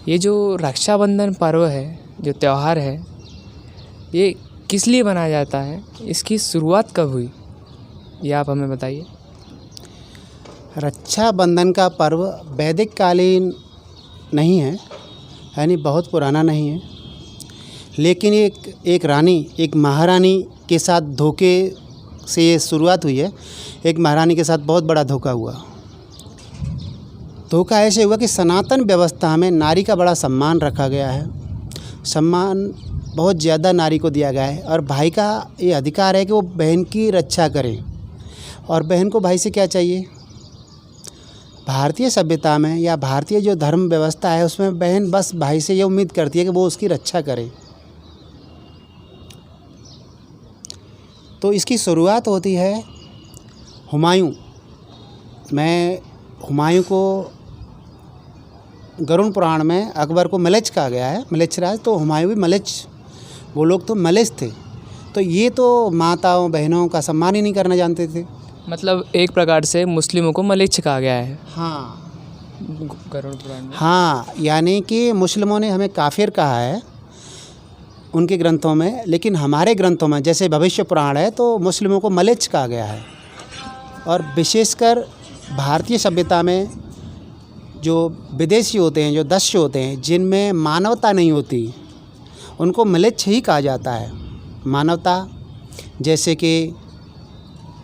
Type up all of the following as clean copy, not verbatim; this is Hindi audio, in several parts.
ये जो रक्षाबंधन पर्व है, जो त्यौहार है, ये किस लिए मनाया जाता है? इसकी शुरुआत कब हुई, ये आप हमें बताइए। रक्षाबंधन का पर्व वैदिक कालीन नहीं है, यानी बहुत पुराना नहीं है, लेकिन एक रानी, एक महारानी के साथ धोखे से ये शुरुआत हुई है। एक महारानी के साथ बहुत बड़ा धोखा हुआ। धोखा ऐसे हुआ कि सनातन व्यवस्था में नारी का बड़ा सम्मान रखा गया है, सम्मान बहुत ज़्यादा नारी को दिया गया है, और भाई का ये अधिकार है कि वो बहन की रक्षा करे। और बहन को भाई से क्या चाहिए? भारतीय सभ्यता में या भारतीय जो धर्म व्यवस्था है उसमें बहन बस भाई से ये उम्मीद करती है कि वो उसकी रक्षा करे। तो इसकी शुरुआत होती है हुमायूं। हुमायूं को गरुड़ पुराण में अकबर को मलेच्छ कहा गया है, मलेच्छ राज। तो हुमायूं भी मलेच्छ, वो लोग तो मलेच्छ थे। तो ये तो माताओं बहनों का सम्मान ही नहीं करना जानते थे। मतलब एक प्रकार से मुस्लिमों को मलेच्छ कहा गया है हाँ, गरुड़ पुराण में। हाँ, यानी कि मुस्लिमों ने हमें काफिर कहा है उनके ग्रंथों में, लेकिन हमारे ग्रंथों में जैसे भविष्य पुराण है तो मुस्लिमों को मलेच्छ कहा गया है। और विशेषकर भारतीय सभ्यता में जो विदेशी होते हैं, जो दस्यु होते हैं, जिनमें मानवता नहीं होती, उनको मलेच्छ ही कहा जाता है। मानवता जैसे कि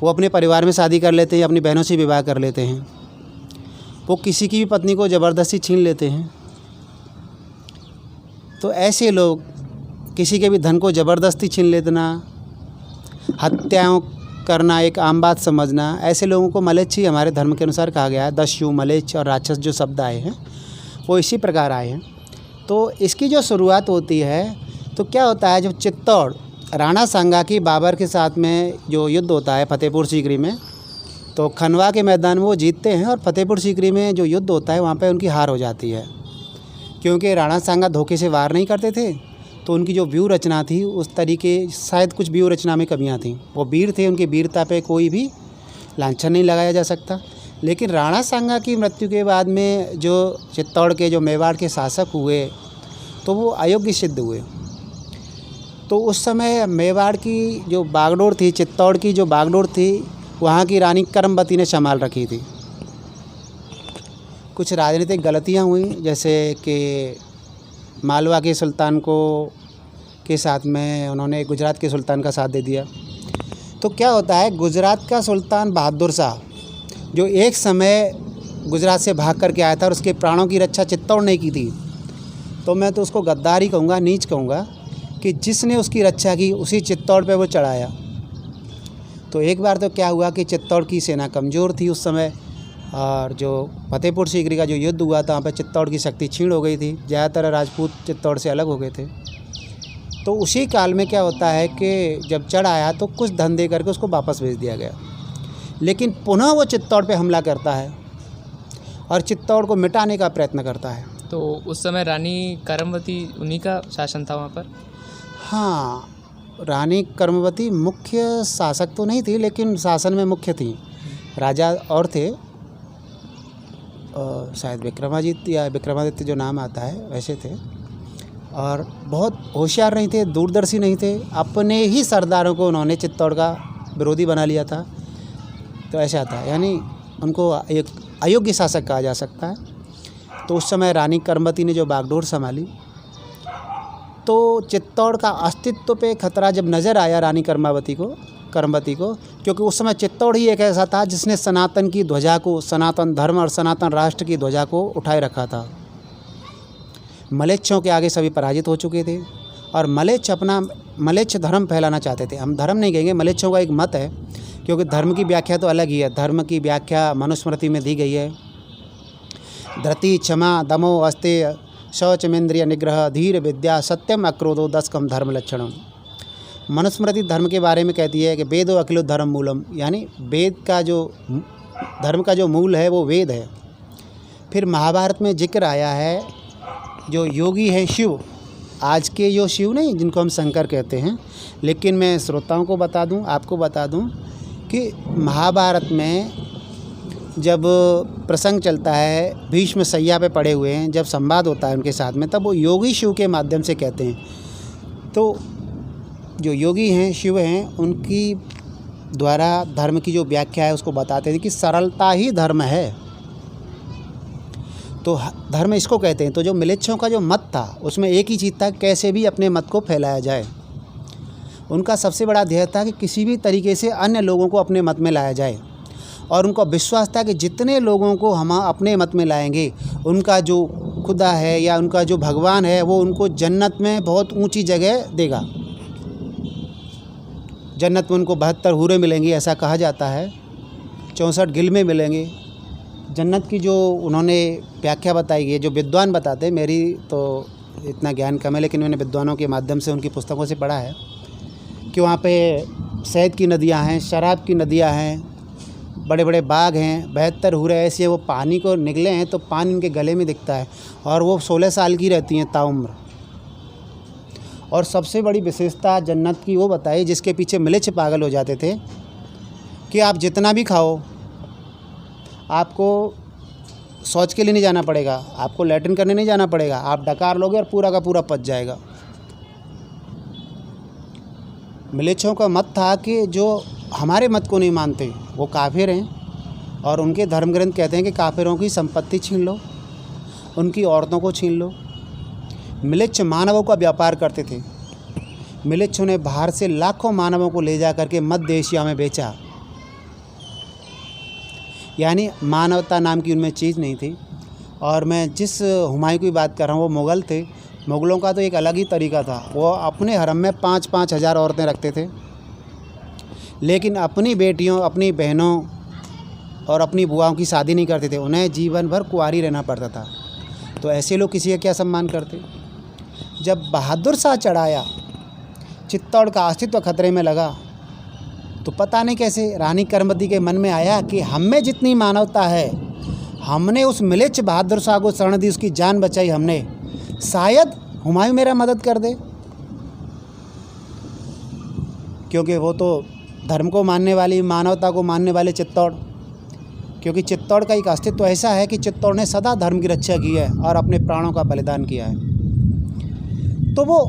वो अपने परिवार में शादी कर लेते हैं, अपनी बहनों से विवाह कर लेते हैं, वो किसी की भी पत्नी को ज़बरदस्ती छीन लेते हैं। तो ऐसे लोग किसी के भी धन को ज़बरदस्ती छीन लेना, हत्याओं करना एक आम बात समझना, ऐसे लोगों को मलेच्छ ही हमारे धर्म के अनुसार कहा गया है। दस्यु, मलेच्छ और राक्षस जो शब्द आए हैं वो इसी प्रकार आए हैं। तो इसकी जो शुरुआत होती है तो क्या होता है, जब चित्तौड़ राणा सांगा की बाबर के साथ में जो युद्ध होता है फतेहपुर सीकरी में, तो खनवा के मैदान में वो जीतते हैं, और फतेहपुर सीकरी में जो युद्ध होता है वहाँ पे उनकी हार हो जाती है। क्योंकि राणा सांगा धोखे से वार नहीं करते थे, तो उनकी जो व्यूह रचना थी उस तरीके, शायद कुछ व्यूह रचना में कमियां थीं। वो वीर थे, उनकी वीरता पे कोई भी लांछन नहीं लगाया जा सकता। लेकिन राणा सांगा की मृत्यु के बाद में जो चित्तौड़ के, जो मेवाड़ के शासक हुए, तो वो अयोग्य सिद्ध हुए। तो उस समय मेवाड़ की जो बागडोर थी, चित्तौड़ की जो बागडोर थी, वहाँ की रानी करमवती ने संभाल रखी थी। कुछ राजनीतिक गलतियाँ हुई, जैसे कि मालवा के सुल्तान के साथ में उन्होंने गुजरात के सुल्तान का साथ दे दिया। तो क्या होता है, गुजरात का सुल्तान बहादुर शाह, जो एक समय गुजरात से भाग कर के आया था और उसके प्राणों की रक्षा चित्तौड़ ने की थी, तो मैं तो उसको गद्दार ही कहूँगा, नीच कहूँगा, कि जिसने उसकी रक्षा की उसी चित्तौड़ पे वो चढ़ाया। तो एक बार तो क्या हुआ कि चित्तौड़ की सेना कमज़ोर थी उस समय, और जो फतेहपुर सीकरी का जो युद्ध हुआ था वहाँ पर चित्तौड़ की शक्ति क्षीण हो गई थी। ज़्यादातर राजपूत चित्तौड़ से अलग हो गए थे। तो उसी काल में क्या होता है कि जब चढ़ आया तो कुछ धन दे करके उसको वापस भेज दिया गया, लेकिन पुनः वो चित्तौड़ पे हमला करता है और चित्तौड़ को मिटाने का प्रयत्न करता है। तो उस समय रानी करमवती उन्हीं का शासन था वहाँ पर? हाँ, रानी करमवती मुख्य शासक तो नहीं थी, लेकिन शासन में मुख्य थी। राजा और थे, शायद विक्रमादित्य या विक्रमादित्य जो नाम आता है वैसे थे, और बहुत होशियार नहीं थे, दूरदर्शी नहीं थे। अपने ही सरदारों को उन्होंने चित्तौड़ का विरोधी बना लिया था। तो ऐसा था, यानी उनको एक अयोग्य शासक कहा जा सकता है। तो उस समय रानी करमवती ने जो बागडोर संभाली, तो चित्तौड़ का अस्तित्व पे खतरा जब नज़र आया रानी करमवती को, क्योंकि उस समय चित्तौड़ ही एक ऐसा था जिसने सनातन की ध्वजा को, सनातन धर्म और सनातन राष्ट्र की ध्वजा को उठाए रखा था। मलेच्छों के आगे सभी पराजित हो चुके थे, और मलेच्छ धर्म फैलाना चाहते थे। हम धर्म नहीं कहेंगे, मलेच्छों का एक मत है, क्योंकि धर्म की व्याख्या तो अलग ही है। धर्म की व्याख्या मनुस्मृति में दी गई है। धृति, क्षमा, दमो, अस्तेय, शौचमेंद्रिय निग्रह, धीर, विद्या, सत्यम, अक्रोधो, दशकम धर्म लक्षणम। मनुस्मृति धर्म के बारे में कहती है कि वेदो अखिलो धर्म मूलम, यानी वेद का जो धर्म का जो मूल है वो वेद है। फिर महाभारत में जिक्र आया है, जो योगी हैं शिव, आज के जो शिव नहीं जिनको हम शंकर कहते हैं, लेकिन मैं श्रोताओं को बता दूं, आपको बता दूं कि महाभारत में जब प्रसंग चलता है, भीष्म सैया पे पड़े हुए हैं, जब संवाद होता है उनके साथ में, तब वो योगी शिव के माध्यम से कहते हैं। तो जो योगी हैं, शिव हैं, उनकी द्वारा धर्म की जो व्याख्या है उसको बताते हैं कि सरलता ही धर्म है। तो धर्म इसको कहते हैं। तो जो मिलेच्छों का जो मत था उसमें एक ही चीज़ था, कैसे भी अपने मत को फैलाया जाए। उनका सबसे बड़ा ध्येय था कि किसी भी तरीके से अन्य लोगों को अपने मत में लाया जाए, और उनको विश्वास था कि जितने लोगों को हम अपने मत में लाएंगे, उनका जो खुदा है या उनका जो भगवान है वो उनको जन्नत में बहुत ऊंची जगह देगा। जन्नत में उनको 72 हूरें मिलेंगी, ऐसा कहा जाता है। 64 गिलमें मिलेंगे। जन्नत की जो उन्होंने व्याख्या बताई है, जो विद्वान बताते हैं, मेरी तो इतना ज्ञान कम है, लेकिन मैंने विद्वानों के माध्यम से उनकी पुस्तकों से पढ़ा है कि वहाँ पे शहद की नदियाँ हैं, शराब की नदियाँ हैं, बड़े बड़े बाग हैं, 72 हूरें ऐसी है। वो पानी को निकले हैं तो पानी उनके गले में दिखता है, और वो 16 साल की रहती हैं ताउम्र। और सबसे बड़ी विशेषता जन्नत की वो बताई, जिसके पीछे मिलेच्छ पागल हो जाते थे, कि आप जितना भी खाओ, आपको शौच के लिए नहीं जाना पड़ेगा, आपको लैट्रिन करने नहीं जाना पड़ेगा, आप डकार लोगे और पूरा का पूरा पच जाएगा। मिलेच्छों का मत था कि जो हमारे मत को नहीं मानते वो काफिर हैं, और उनके धर्म ग्रंथ कहते हैं कि काफिरों की संपत्ति छीन लो, उनकी औरतों को छीन लो। मिलेच्छ मानवों का व्यापार करते थे। मिलेच्छों ने बाहर से लाखों मानवों को ले जा करके मध्य एशिया में बेचा, यानी मानवता नाम की उनमें चीज़ नहीं थी। और मैं जिस हुमायूं की बात कर रहा हूँ वो मुग़ल थे। मुग़लों का तो एक अलग ही तरीका था। वो अपने हरम में 5-5 हज़ार औरतें रखते थे, लेकिन अपनी बेटियों, अपनी बहनों और अपनी बुआओं की शादी नहीं करते थे। उन्हें जीवन भर कुंवारी रहना पड़ता था। तो ऐसे लोग किसी का क्या सम्मान करते। जब बहादुर शाह चढ़ाया, चित्तौड़ का अस्तित्व खतरे में लगा, तो पता नहीं कैसे रानी करमती के मन में आया कि हम में जितनी मानवता है, हमने उस मिलेच्छ बहादुर शाह को शरण दी, उसकी जान बचाई हमने, शायद हुमायूं मेरा मदद कर दे। क्योंकि वो तो धर्म को मानने वाली, मानवता को मानने वाले चित्तौड़, क्योंकि चित्तौड़ का एक अस्तित्व ऐसा है कि चित्तौड़ ने सदा धर्म की रक्षा की है और अपने प्राणों का बलिदान किया है। तो वो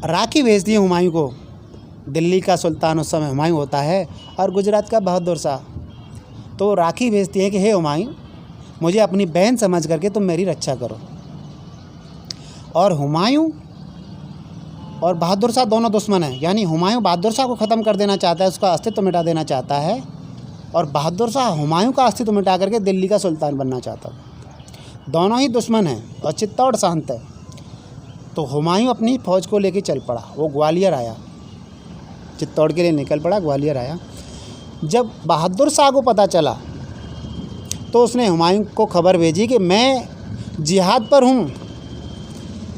राखी भेज दिए हुमायूं को। दिल्ली का सुल्तान उस समय हुमायूं होता है, और गुजरात का बहादुर शाह। तो राखी भेजती है कि हे हुमायूं, मुझे अपनी बहन समझ करके तुम मेरी रक्षा करो। और हुमायूं और बहादुर शाह दोनों दुश्मन हैं, यानी हुमायूं बहादुर शाह को ख़त्म कर देना चाहता है, उसका अस्तित्व मिटा देना चाहता है, और बहादुर शाह हुमायूं का अस्तित्व मिटा करके दिल्ली का सुल्तान बनना चाहता है। दोनों ही दुश्मन हैं, और चित्तौड़ शांत है। तो हुमायूं अपनी फ़ौज को लेकर चल पड़ा। वो ग्वालियर आया, चित्तौड़ के लिए निकल पड़ा, ग्वालियर आया। जब बहादुर शाह को पता चला तो उसने हुमायूं को खबर भेजी कि मैं जिहाद पर हूँ,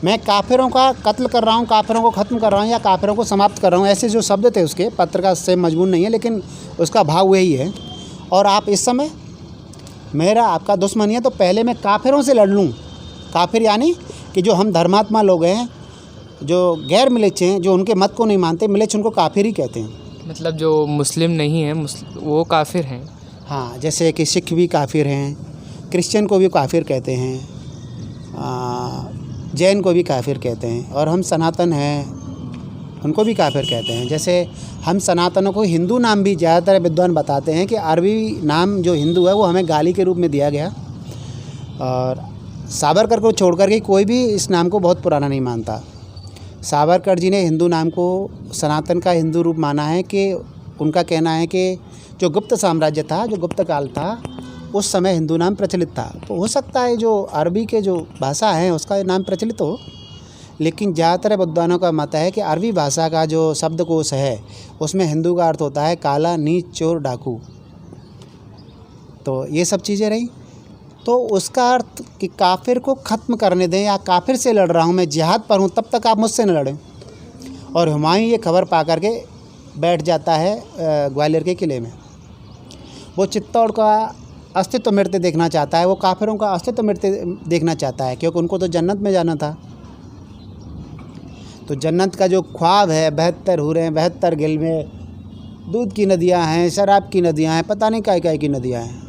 मैं काफिरों का कत्ल कर रहा हूँ, काफिरों को ख़त्म कर रहा हूँ, या काफिरों को समाप्त कर रहा हूँ। ऐसे जो शब्द थे उसके, पत्र का सेम मजमून नहीं है, लेकिन उसका भाव वही है। और आप इस समय मेरा आपका दुश्मन है, तो पहले मैं काफिरों से लड़ लूँ। काफिर यानी कि जो हम धर्मात्मा लोग हैं, जो गैर मिलेच्छ हैं, जो उनके मत को नहीं मानते, मिलेच्छ उनको काफिर ही कहते हैं। मतलब जो मुस्लिम नहीं है वो काफिर हैं। हाँ, जैसे कि सिख भी काफिर हैं, क्रिश्चियन को भी काफिर कहते हैं, जैन को भी काफिर कहते हैं, और हम सनातन हैं उनको भी काफिर कहते हैं। जैसे हम सनातनों को हिंदू नाम भी ज़्यादातर विद्वान बताते हैं कि अरबी नाम जो हिंदू है वो हमें गाली के रूप में दिया गया, और सावरकर को छोड़ कर के कोई भी इस नाम को बहुत पुराना नहीं मानता। सावरकर जी ने हिंदू नाम को सनातन का हिंदू रूप माना है कि उनका कहना है कि जो गुप्त साम्राज्य था, जो गुप्त काल था, उस समय हिंदू नाम प्रचलित था। तो हो सकता है जो अरबी के जो भाषा है उसका नाम प्रचलित हो, लेकिन ज़्यादातर विद्वानों का मत है कि अरबी भाषा का जो शब्दकोश है उसमें हिंदू का अर्थ होता है काला, नीच, चोर, डाकू। तो ये सब चीज़ें रही। तो उसका अर्थ कि काफिर को ख़त्म करने दें, या काफिर से लड़ रहा हूँ, मैं जिहाद पर हूँ, तब तक आप मुझसे न लड़ें। और हुमायूं ये खबर पा करके बैठ जाता है ग्वालियर के किले में। वो चित्तौड़ का अस्तित्व मिटते देखना चाहता है, वो काफिरों का अस्तित्व मिटते देखना चाहता है, क्योंकि उनको तो जन्नत में जाना था। तो जन्नत का जो ख्वाब है, 72 हूरें, 72 गिलमें, दूध की नदियाँ हैं, शराब की नदियाँ हैं, पता नहीं काय काय की नदियाँ हैं,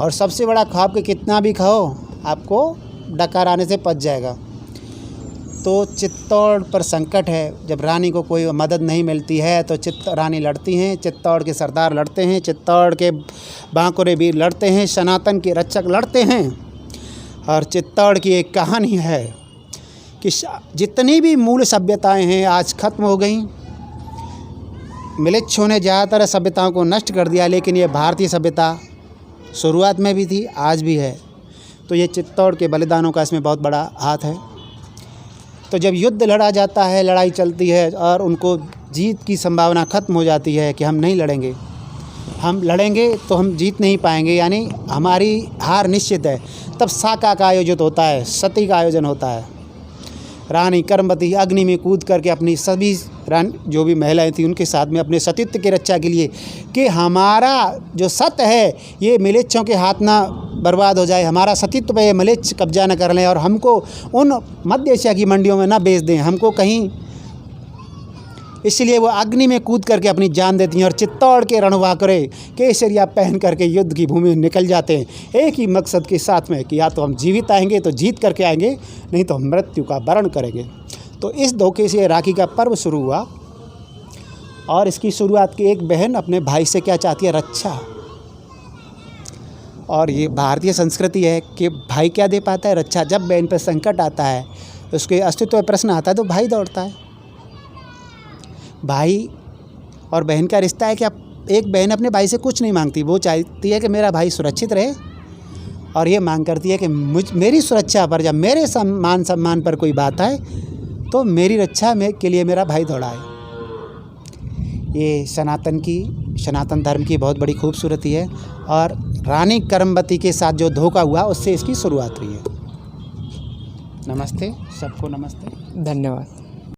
और सबसे बड़ा ख्वाब कि कितना भी खाओ आपको डकार आने से पच जाएगा। तो चित्तौड़ पर संकट है। जब रानी को कोई मदद नहीं मिलती है तो रानी लड़ती हैं, चित्तौड़ के सरदार लड़ते हैं, चित्तौड़ के बांकुरे वीर लड़ते हैं, सनातन के रक्षक लड़ते हैं। और चित्तौड़ की एक कहानी है कि जितनी भी मूल सभ्यताएं हैं आज खत्म हो गई। मिलेच्छों ने ज़्यादातर सभ्यताओं को नष्ट कर दिया, लेकिन ये भारतीय सभ्यता शुरुआत में भी थी, आज भी है। तो ये चित्तौड़ के बलिदानों का इसमें बहुत बड़ा हाथ है। तो जब युद्ध लड़ा जाता है, लड़ाई चलती है और उनको जीत की संभावना ख़त्म हो जाती है कि हम नहीं लड़ेंगे, हम लड़ेंगे तो हम जीत नहीं पाएंगे, यानी हमारी हार निश्चित है, तब साका का आयोजित होता है, सती का आयोजन होता है। रानी कर्मवती अग्नि में कूद करके अपनी सभी जो भी महिलाएं थी उनके साथ में अपने सतीत्व की रक्षा के लिए कि हमारा जो सत्य है ये मिलेच्छों के हाथ ना बर्बाद हो जाए, हमारा सतीत्व पे ये मिलेच्छ कब्जा न कर लें और हमको उन मध्य एशिया की मंडियों में ना बेच दें, हमको कहीं। इसलिए वो अग्नि में कूद करके अपनी जान देती हैं और चित्तौड़ के रणवाकरे केसरिया पहन करके युद्ध की भूमि में निकल जाते हैं एक ही मकसद के साथ में कि या तो हम जीवित आएंगे तो जीत करके आएंगे, नहीं तो हम मृत्यु का वरण करेंगे। तो इस धोखे से राखी का पर्व शुरू हुआ और इसकी शुरुआत की एक बहन अपने भाई से क्या चाहती है, रक्षा। और ये भारतीय संस्कृति है कि भाई क्या दे पाता है, रक्षा। जब बहन पर संकट आता है, उसके अस्तित्व में प्रश्न आता है तो भाई दौड़ता है। भाई और बहन का रिश्ता है कि एक बहन अपने भाई से कुछ नहीं मांगती, वो चाहती है कि मेरा भाई सुरक्षित रहे और ये मांग करती है कि मेरी सुरक्षा पर, जब मेरे मान सम्मान पर कोई बात आए तो मेरी रक्षा के लिए मेरा भाई दौड़ाए। ये सनातन धर्म की बहुत बड़ी खूबसूरती है और रानी कर्मवती के साथ जो धोखा हुआ उससे इसकी शुरुआत हुई है। नमस्ते, सबको नमस्ते, धन्यवाद।